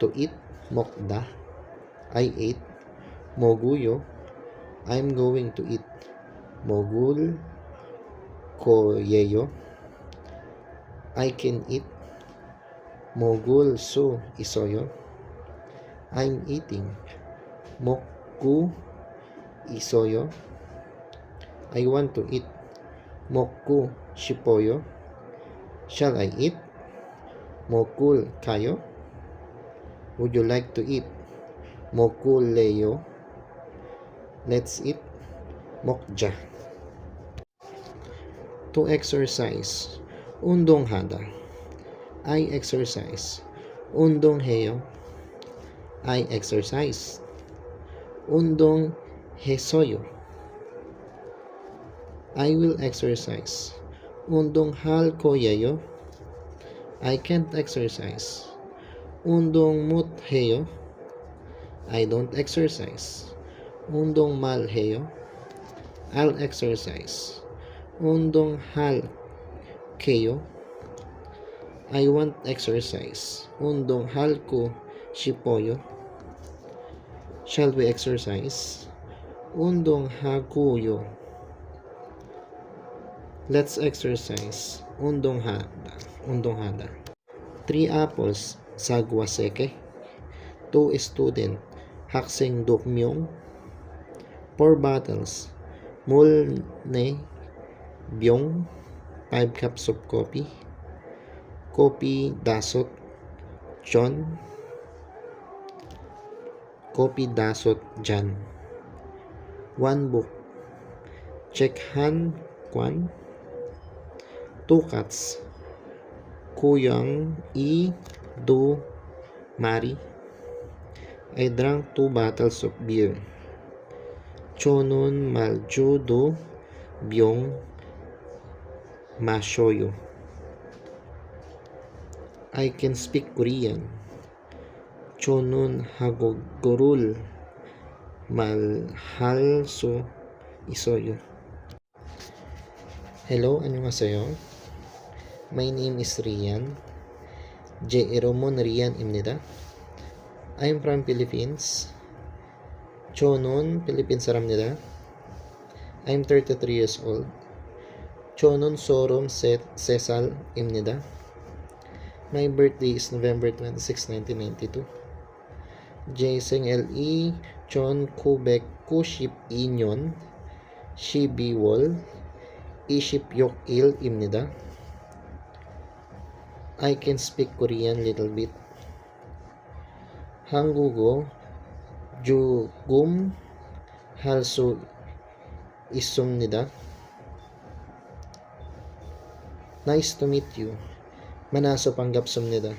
to eat. 먹다. I ate. 먹어요. I'm going to eat. 먹을 거예요. I can eat. 먹을 수 있어요. I'm eating. 먹고 있어요. I want to eat. 먹고 싶어요. Shall I eat? 먹을까요? Would you like to eat? 먹을래요? Let's eat. 먹자. To exercise. 운동하다. I exercise. 운동해요. I exercise. 운동했어요. I will exercise. 운동할 거예요. I can't exercise. 운동 못해요. I don't exercise. 운동만 해요. I'll exercise. 운동할게요. I want exercise. 운동하고 싶어요. Shall we exercise? 운동하고요. Let's exercise. 운동하다. 3 apples. sagwa seke. 2 student. 학생 2명. 4 bottles. 물내 병. 5 cups of coffee. Kopi 5 John. Kopi 5 Jan. 1 book. Cekhan Kwan. 2 cats. Kuyang do Mari. I drank 2 bottles of beer. Chonon maljudo byong mashoyo. I can speak Korean. Chonon hagogorul malhalso isoyo. Hello, 안녕하세요. My name is Rian. Jeromon Rian 입니다. I'm from Philippines. 저는 필리핀 사람입니다. I'm 33 years old. 저는 33살입니다. My birthday is November 26, 1992. JSNLE John Kubek Kuship Inyon 12월 26일입니다. I can speak Korean little bit. 한국어 조금 할 수 있습니다. Nice to meet you. 만나서 반갑습니다.